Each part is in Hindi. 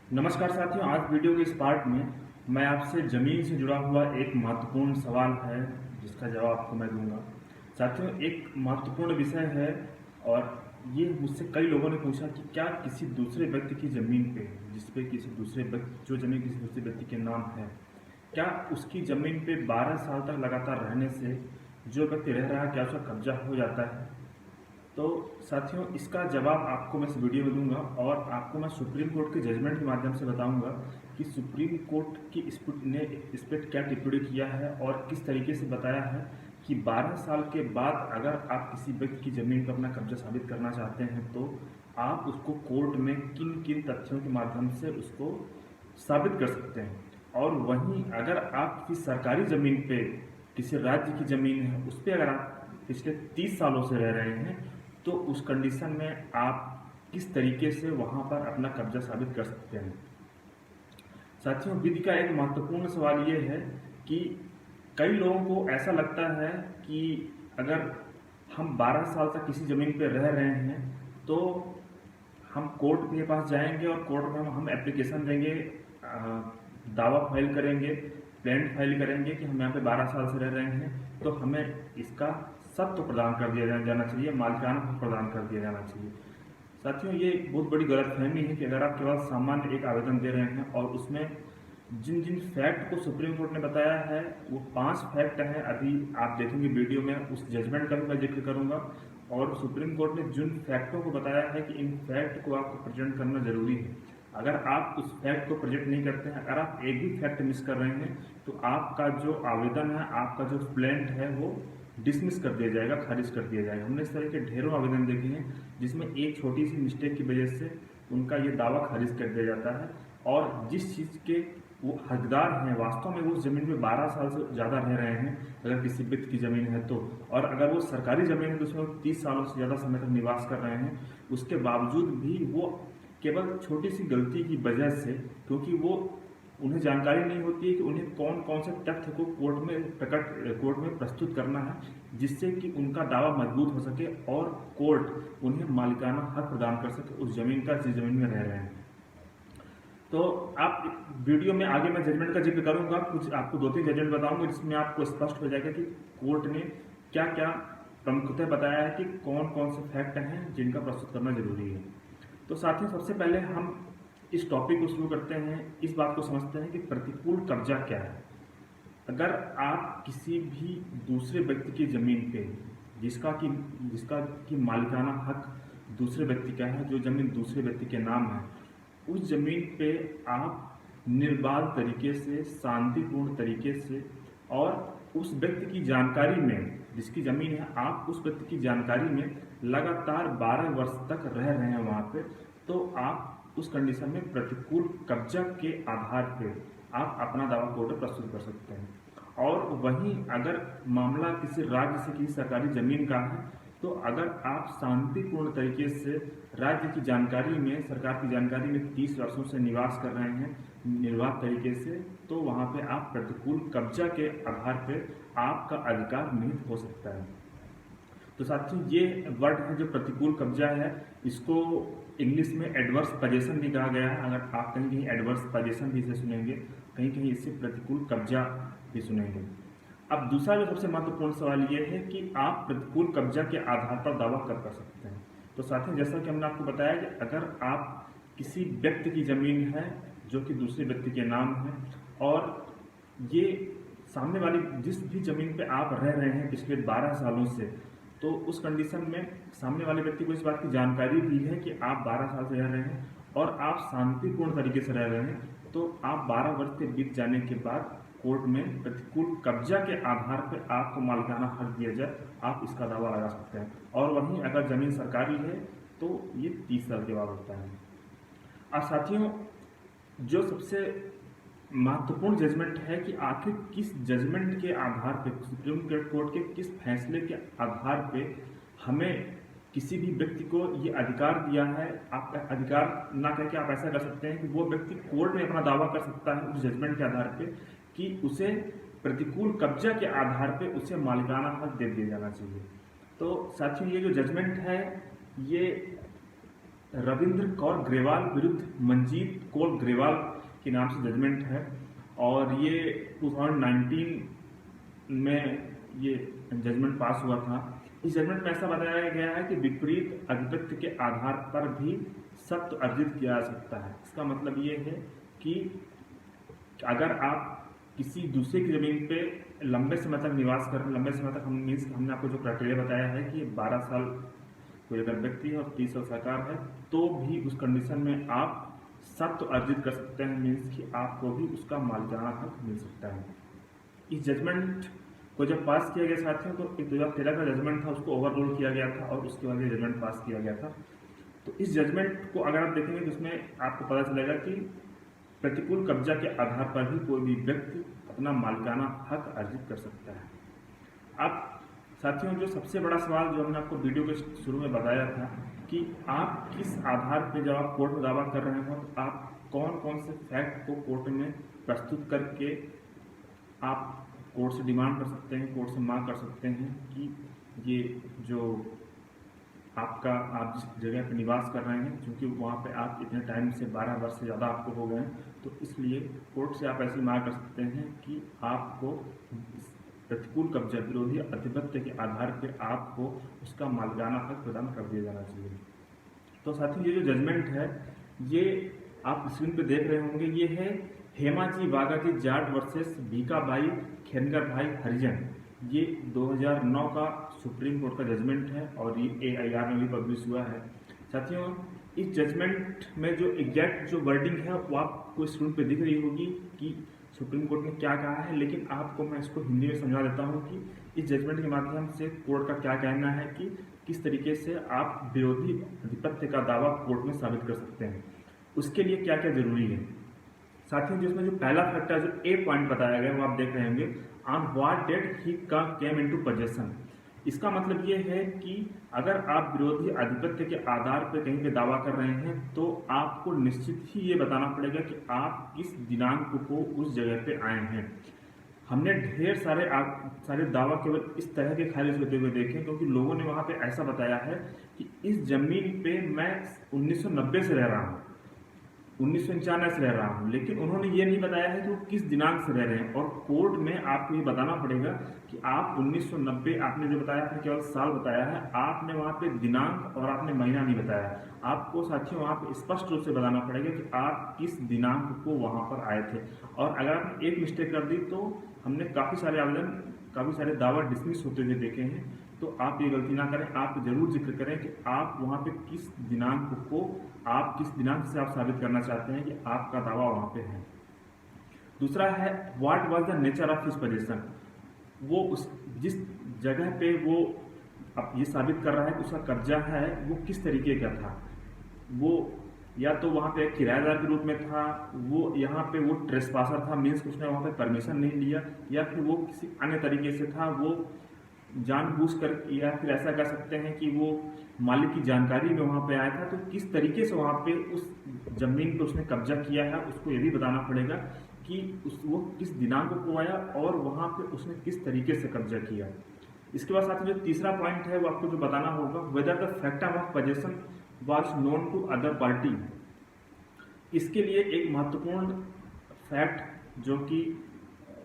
नमस्कार साथियों, आज वीडियो के इस पार्ट में मैं आपसे ज़मीन से जुड़ा हुआ एक महत्वपूर्ण सवाल है जिसका जवाब आपको मैं दूंगा। साथियों, एक महत्वपूर्ण विषय है और ये मुझसे कई लोगों ने पूछा कि क्या किसी दूसरे व्यक्ति की ज़मीन पे, जिस पे किसी दूसरे व्यक्ति जो ज़मीन किसी दूसरे व्यक्ति के नाम है, क्या उसकी ज़मीन पे 12 साल तक लगातार रहने से जो व्यक्ति रह रहा है क्या उसका कब्जा हो जाता है? तो साथियों, इसका जवाब आपको मैं इस वीडियो में दूंगा और आपको मैं सुप्रीम कोर्ट के जजमेंट के माध्यम से बताऊंगा कि सुप्रीम कोर्ट की ने इस पर क्या टिप्पणी किया है और किस तरीके से बताया है कि 12 साल के बाद अगर आप किसी व्यक्ति की ज़मीन पर अपना कब्जा साबित करना चाहते हैं तो आप उसको कोर्ट में किन किन तथ्यों के माध्यम से उसको साबित कर सकते हैं। और वहीं अगर आप किसी सरकारी ज़मीन पे, किसी राज्य की ज़मीन है, उस पर अगर आप पिछले 30 सालों से रह रहे हैं तो उस कंडीशन में आप किस तरीके से वहां पर अपना कब्जा साबित कर सकते हैं। साथियों, विधि का एक महत्वपूर्ण सवाल ये है कि कई लोगों को ऐसा लगता है कि अगर हम 12 साल तक किसी ज़मीन पर रह रहे हैं तो हम कोर्ट के पास जाएंगे और कोर्ट में हम एप्लीकेशन देंगे, दावा फाइल करेंगे, प्लेंट फाइल करेंगे कि हम यहाँ पे 12 साल से रह रहे हैं, तो हमें इसका सत्व प्रदान कर दिया जाना चाहिए, मालिकाना हक प्रदान कर दिया जाना चाहिए। साथियों, ये एक बहुत बड़ी गलतफहमी है कि अगर आप केवल सामान्य एक आवेदन दे रहे हैं और उसमें जिन जिन फैक्ट को सुप्रीम कोर्ट ने बताया है वो 5 फैक्ट हैं। अभी आप देखेंगे वीडियो में उस जजमेंट का भी मैं जिक्र करूंगा और सुप्रीम कोर्ट ने जिन फैक्टों को बताया है कि इन फैक्ट को आपको प्रेजेंट करना जरूरी है। अगर आप उस फैक्ट को प्रेजेंट नहीं करते हैं, अगर आप एक भी फैक्ट मिस कर रहे हैं तो आपका जो आवेदन है, आपका जो प्लेंट है वो डिसमिस कर दिया जाएगा, खारिज कर दिया जाएगा। हमने इस तरह के ढेरों आवेदन देखे हैं जिसमें एक छोटी सी मिस्टेक की वजह से उनका ये दावा खारिज कर दिया जाता है और जिस चीज़ के वो हकदार हैं वास्तव में वो उस जमीन पे 12 साल से ज़्यादा रह रहे हैं, अगर किसी व्यक्ति की ज़मीन है तो, और अगर वो सरकारी ज़मीन है तो उसमें 30 सालों से ज़्यादा समय तक निवास कर रहे हैं, उसके बावजूद भी वो केवल छोटी सी गलती की वजह से, क्योंकि वो उन्हें जानकारी नहीं होती है कि उन्हें कौन कौन से तथ्य को कोर्ट में प्रस्तुत करना है जिससे कि उनका दावा मजबूत हो सके और कोर्ट उन्हें मालिकाना हक प्रदान कर सके उस जमीन का जिस जमीन में रह रहे हैं। तो आप वीडियो में आगे मैं जजमेंट का जिक्र करूंगा, कुछ आपको 2-3 जजमेंट बताऊंगा जिसमें आपको स्पष्ट हो जाएगा कि कोर्ट ने क्या क्या प्रमुखतः बताया है कि कौन कौन से फैक्ट हैं जिनका प्रस्तुत करना जरूरी है। तो साथियों, सबसे पहले हम इस टॉपिक को शुरू करते हैं, इस बात को समझते हैं कि प्रतिकूल कब्जा क्या है। अगर आप किसी भी दूसरे व्यक्ति की जमीन पे जिसका की मालिकाना हक दूसरे व्यक्ति का है, जो जमीन दूसरे व्यक्ति के नाम है, उस जमीन पे आप निर्बाध तरीके से, शांतिपूर्ण तरीके से और उस व्यक्ति की जानकारी में, जिसकी जमीन है, आप उस व्यक्ति की जानकारी में लगातार 12 वर्ष तक रह रहे हैं वहां पे, तो आप उस कंडीशन में प्रतिकूल कब्जा के आधार पे आप अपना दावा कोर्ट में प्रस्तुत कर सकते हैं। और वहीं अगर मामला किसी राज्य से किसी सरकारी जमीन का है तो अगर आप शांतिपूर्ण तरीके से राज्य की जानकारी में, सरकार की जानकारी में 30 वर्षों से निवास कर रहे हैं निर्बाध तरीके से, तो वहां पे आप प्रतिकूल कब्जा के आधार पे आपका अधिकार निहित हो सकता है। तो साथियों, ये वर्ड है जो प्रतिकूल कब्जा है, इसको इंग्लिश में एडवर्स पोजेशन भी कहा गया है। अगर आप कहीं कहीं एडवर्स पोजेशन भी इसे सुनेंगे, कहीं कहीं इससे प्रतिकूल कब्जा भी सुनेंगे। अब दूसरा जो सबसे महत्वपूर्ण सवाल ये है कि आप प्रतिकूल कब्जा के आधार पर दावा कब कर सकते हैं। तो साथियों, जैसा कि हमने आपको बताया कि अगर आप किसी व्यक्ति की जमीन है जो कि दूसरे व्यक्ति के नाम है और ये सामने वाली जिस भी जमीन पे आप रह रहे हैं पिछले 12 सालों से, तो उस कंडीशन में सामने वाले व्यक्ति को इस बात की जानकारी भी है कि आप 12 साल से रह रहे हैं और आप शांतिपूर्ण तरीके से रह रहे हैं, तो आप 12 वर्ष के बीत जाने के बाद कोर्ट में प्रतिकूल कब्जा के आधार पर आपको मालिकाना हक दिया जाए, आप इसका दावा लगा सकते हैं। और वहीं अगर जमीन सरकारी है तो ये 30 साल के बाद होता है। अब साथियों, जो सबसे महत्वपूर्ण जजमेंट है कि आखिर किस जजमेंट के आधार पे, सुप्रीम कोर्ट के किस फैसले के आधार पे हमें किसी भी व्यक्ति को ये अधिकार दिया है। आप अधिकार ना कह के आप ऐसा कर सकते हैं कि वो व्यक्ति कोर्ट में अपना दावा कर सकता है उस जजमेंट के आधार पे कि उसे प्रतिकूल कब्जा के आधार पे उसे मालिकाना हक दे दिया जाना चाहिए। तो साथियों, ये जो जजमेंट है ये रविंद्र कौर ग्रेवाल विरुद्ध मंजीत कौर ग्रेवाल के नाम से जजमेंट है और ये 2019 में ये जजमेंट पास हुआ था। इस जजमेंट में ऐसा बताया गया है कि विपरीत आधिपत्य के आधार पर भी सत्य अर्जित किया जा सकता है। इसका मतलब ये है कि अगर आप किसी दूसरे की जमीन पे लंबे समय तक निवास कर, लंबे समय तक हमने आपको जो क्राइटेरिया बताया है कि 12 साल कोई अगर व्यक्ति है और 30 साल सरकार है, तो भी उस कंडीशन में आप सत्य अर्जित कर सकते हैं, मीन्स कि आपको भी उसका मालिकाना हक मिल सकता है। इस जजमेंट को जब पास किया गया साथियों, तो 2013 का जजमेंट था, उसको ओवररूल किया गया था और उसके बाद ये जजमेंट पास किया गया था। तो इस जजमेंट को अगर आप देखेंगे तो इसमें आपको पता चलेगा कि प्रतिकूल कब्जा के आधार पर भी कोई भी व्यक्ति अपना मालिकाना हक अर्जित कर सकता है। अब साथियों, जो सबसे बड़ा सवाल जो हमने आपको वीडियो के शुरू में बताया था कि आप किस आधार पर जब आप कोर्ट में दावा कर रहे हो तो आप कौन कौन से फैक्ट को कोर्ट में प्रस्तुत करके आप कोर्ट से डिमांड कर सकते हैं, कोर्ट से मांग कर सकते हैं कि ये जो आप जिस जगह पर निवास कर रहे हैं, क्योंकि वहाँ पे आप इतने टाइम से 12 वर्ष से ज़्यादा आपको हो गए हैं, तो इसलिए कोर्ट से आप ऐसी मांग कर सकते हैं कि आपको प्रतिकूल कब्जा विरोधी आधिपत्य के आधार पर आपको उसका मालिकाना हक प्रदान कर दिया जाना चाहिए। तो साथियों, ये जो जजमेंट है ये आप स्क्रीन पे देख रहे होंगे, ये है हेमाजी वाघाजी जाट वर्सेस भीकाबाई खेनगर भाई हरिजन। ये 2009 का सुप्रीम कोर्ट का जजमेंट है और ये AIR में भी पब्लिश हुआ है। साथियों, इस जजमेंट में जो एग्जैक्ट जो वर्डिंग है वो आपको स्क्रीन पे दिख रही होगी कि सुप्रीम कोर्ट ने क्या कहा है, लेकिन आपको मैं इसको हिंदी में समझा देता हूँ कि इस जजमेंट के माध्यम से कोर्ट का क्या कहना है कि किस तरीके से आप विरोधी आधिपत्य का दावा कोर्ट में साबित कर सकते हैं, उसके लिए क्या क्या जरूरी है। साथियों, जिसमें जो पहला फैक्ट है, जो A पॉइंट बताया गया, वो आप देख रहे होंगे, on what date he came into possession. इसका मतलब ये है कि अगर आप विरोधी आधिपत्य के आधार पर कहीं पे दावा कर रहे हैं तो आपको निश्चित ही ये बताना पड़ेगा कि आप किस दिनांक को उस जगह पे आए हैं। हमने ढेर सारे दावा केवल इस तरह के खारिज होते हुए देखे, क्योंकि लोगों ने वहाँ पे ऐसा बताया है कि इस जमीन पे मैं 1990 से रह रहा हूँ, 1991 से रह रहा हूँ, लेकिन उन्होंने ये नहीं बताया है कि वो किस दिनांक से रह रहे हैं। और कोर्ट में आपको ये बताना पड़ेगा कि आप 1990 आपने जो बताया था केवल साल बताया है, आपने वहाँ पे दिनांक और आपने महीना नहीं बताया। आपको साथियों वहाँ पे स्पष्ट रूप से बताना पड़ेगा कि आप किस दिनांक को वहाँ पर आए थे। और अगर आपने एक मिस्टेक कर दी तो हमने काफ़ी सारे दावा डिसमिस होते हुए देखे हैं, तो आप ये गलती ना करें। आप जरूर जिक्र करें कि आप वहाँ पे किस दिनांक से आप साबित करना चाहते हैं कि आपका दावा वहाँ पे है। दूसरा है what was the nature of his position. वो उस जिस जगह पे वो अब ये साबित कर रहा है कि उसका कब्जा है, वो किस तरीके का था। वो या तो वहाँ पे किराएदार के रूप में था, वो यहाँ पे वो ट्रेसपासर था, मीन्स उसने वहाँ पे परमिशन नहीं लिया, या फिर वो किसी अन्य तरीके से था, वो जानबूझकर, या फिर ऐसा कह सकते हैं कि वो मालिक की जानकारी में वहाँ पे आया था। तो किस तरीके से वहाँ पे उस जमीन पे उसने कब्जा किया है, उसको ये भी बताना पड़ेगा कि वो किस दिनांक को आया और वहाँ पे उसने किस तरीके से कब्जा किया। इसके बाद साथ में जो तीसरा पॉइंट है वो आपको जो बताना होगा, whether the factum of possession was known to other party. इसके लिए एक महत्वपूर्ण फैक्ट जो कि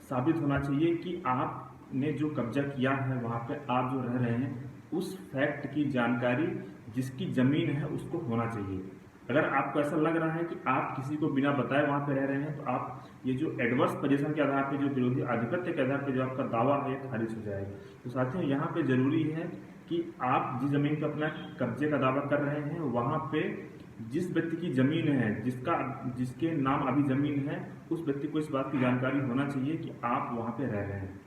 साबित होना चाहिए कि आपने जो कब्जा किया है वहाँ पे आप जो रह रहे हैं, उस फैक्ट की जानकारी जिसकी ज़मीन है उसको होना चाहिए। अगर आपको ऐसा लग रहा है कि आप किसी को बिना बताए वहाँ पे रह रहे हैं, तो आप ये जो एडवर्स पोजीशन के आधार पे, जो विरोधी आधिपत्य के आधार पे जो आपका दावा है खारिज हो जाएगा। तो साथियों, यहाँ पे जरूरी है कि आप जिस जमीन पर अपना कब्जे का दावा कर रहे हैं, वहाँ पे जिस व्यक्ति की जमीन है, जिसके नाम अभी जमीन है, उस व्यक्ति को इस बात की जानकारी होना चाहिए कि आप वहाँ पे रह रहे हैं।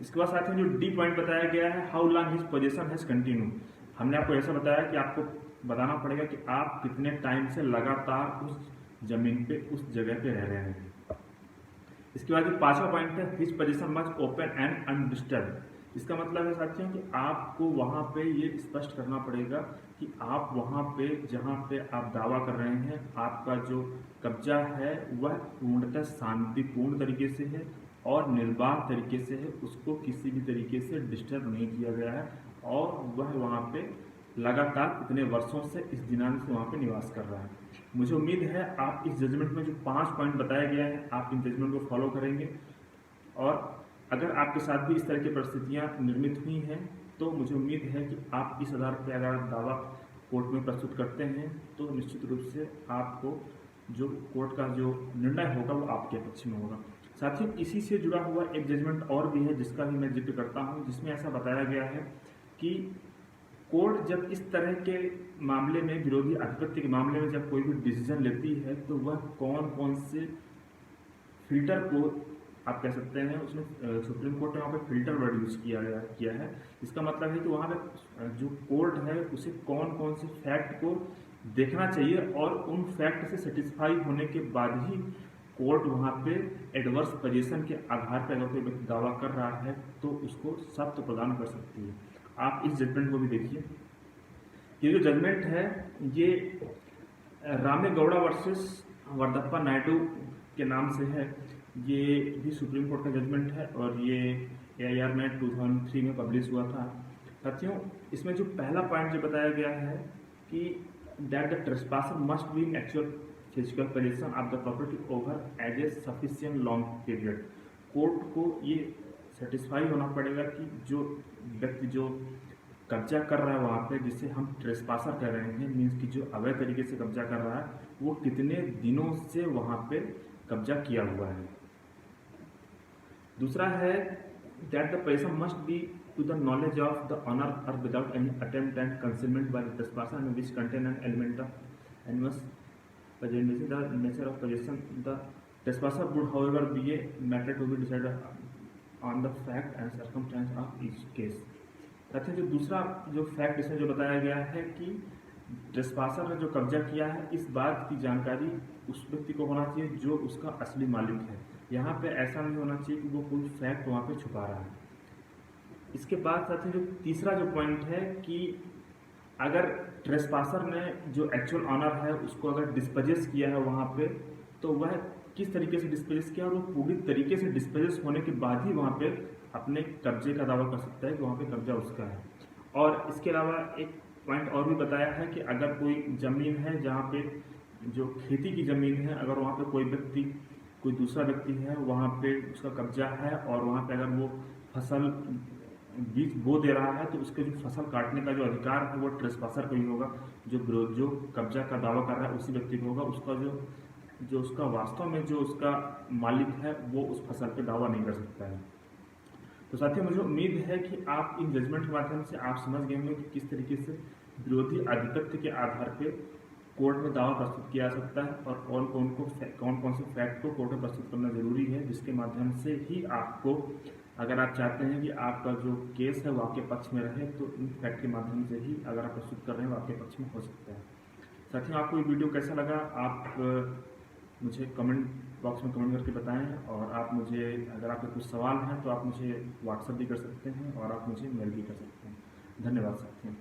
इसके बाद साथियों जो डी पॉइंट बताया गया है, how long his position has continue. हमने आपको ऐसा बताया कि आपको बताना पड़ेगा कि आप कितने टाइम से लगातार उस जमीन पे, उस जगह पे रह रहे हैं। इसके बाद जो पांचवा पॉइंट है, his position was open and undisturbed. इसका मतलब है साथियों कि आपको वहाँ पे ये स्पष्ट करना पड़ेगा कि आप वहाँ पे जहाँ पे आप दावा कर रहे हैं, आपका जो कब्जा है वह पूर्णतः शांतिपूर्ण तरीके से है और निर्बाध तरीके से है, उसको किसी भी तरीके से डिस्टर्ब नहीं किया गया है और वह वहाँ पे लगातार इतने वर्षों से इस दिनांक से वहाँ पे निवास कर रहा है। मुझे उम्मीद है आप इस जजमेंट में जो 5 पॉइंट बताया गया है, आप इन जजमेंट को फॉलो करेंगे, और अगर आपके साथ भी इस तरह की परिस्थितियाँ निर्मित हुई हैं तो मुझे उम्मीद है कि आप इस आधार पर अगर आप दावा कोर्ट में प्रस्तुत करते हैं तो निश्चित रूप से आपको जो कोर्ट का जो निर्णय होगा वो आपके पक्ष में होगा। साथियों, इसी से जुड़ा हुआ एक जजमेंट और भी है जिसका भी मैं जिक्र करता हूँ, जिसमें ऐसा बताया गया है कि कोर्ट जब इस तरह के मामले में, विरोधी आधिपत्य के मामले में जब कोई भी डिसीजन लेती है तो वह कौन कौन से फिल्टर को, आप कह सकते हैं, उसमें सुप्रीम कोर्ट ने वहाँ पे फिल्टर वर्ड यूज़ किया है। इसका मतलब है कि वहाँ पे जो कोर्ट है उसे कौन कौन से फैक्ट को देखना चाहिए और उन फैक्ट से सेटिस्फाई होने के बाद ही कोर्ट वहाँ पे एडवर्स पोजीशन के आधार पर अगर कोई व्यक्ति दावा कर रहा है तो उसको सख्त प्रदान कर सकती है। आप इस जजमेंट को भी देखिए। ये जो जजमेंट है ये रामेगौड़ा वर्सेस वर्दप्पा नायडू के नाम से है। ये भी सुप्रीम कोर्ट का जजमेंट है और ये AIR में 2003 में पब्लिश हुआ था। साथियों, इसमें जो पहला पॉइंट जो बताया गया है कि that the trespasser must be in actual physical position of the property over as a sufficient long period. Court को ये सेटिस्फाई होना पड़ेगा कि जो व्यक्ति जो कब्जा कर रहा है वहाँ पे, जिसे हम ट्रेस्पासर कह रहे हैं, मीन्स कि जो अवैध तरीके से कब्जा कर रहा है, वो कितने दिनों से वहाँ पे कब्जा किया हुआ है। दूसरा है that the position must be to the knowledge of the owner और without any attempt and concealment by the trespasser and which contain an element of animus presenting the nature of possession. The trespasser would however be a matter to be decided on the fact and circumstance of each case. साथियों, जो दूसरा जो फैक्ट इसमें जो बताया गया है कि ट्रेस्पासर ने जो कब्जा किया है, इस बात की जानकारी उस व्यक्ति को होना चाहिए जो उसका असली मालिक है। यहाँ पे ऐसा नहीं होना चाहिए कि वो कोई फैक्ट वहाँ पे छुपा रहा है। इसके बाद साथियों, जो तीसरा जो पॉइंट है कि अगर ट्रेस्पासर ने जो एक्चुअल ऑनर है उसको अगर डिस्पोजेस किया है वहाँ पे, तो वह किस तरीके से डिस्पोजेस किया और वो पूरी तरीके से डिस्पोजेस होने के बाद ही वहाँ पे अपने कब्जे का दावा कर सकता है कि वहाँ पे कब्जा उसका है। और इसके अलावा एक पॉइंट और भी बताया है कि अगर कोई ज़मीन है जहाँ पे जो खेती की ज़मीन है, अगर वहाँ पे कोई दूसरा व्यक्ति है, वहाँ पे उसका कब्जा है और वहाँ पे अगर वो फसल बीज बो दे रहा है तो उसके जो फसल काटने का जो अधिकार है वो ट्रेस्पासर को ही होगा। जो कब्जा का दावा कर रहा है उसी व्यक्ति को होगा। उसका जो उसका वास्तव में जो उसका मालिक है वो उस फसल पे दावा नहीं कर सकता है। तो साथियों, मुझे उम्मीद है कि आप इन जजमेंट के माध्यम से आप समझ गए होंगे कि किस तरीके से विरोधी आधिपत्य के आधार पर कोर्ट में दावा प्रस्तुत किया जा सकता है और कौन कौन से फैक्ट को कोर्ट में प्रस्तुत करना जरूरी है, जिसके माध्यम से ही आपको, अगर आप चाहते हैं कि आपका जो केस है वो आपके पक्ष में रहे, तो इन फैक्ट के माध्यम से ही अगर आप प्रस्तुत कर रहे हैं वो आपके पक्ष में हो सकता है। साथियों, आपको ये वीडियो कैसा लगा आप मुझे कमेंट बॉक्स में कमेंट करके बताएं, और आप मुझे, अगर आपके कुछ सवाल हैं तो आप मुझे व्हाट्सएप भी कर सकते हैं और आप मुझे मेल भी कर सकते हैं। धन्यवाद साथियों।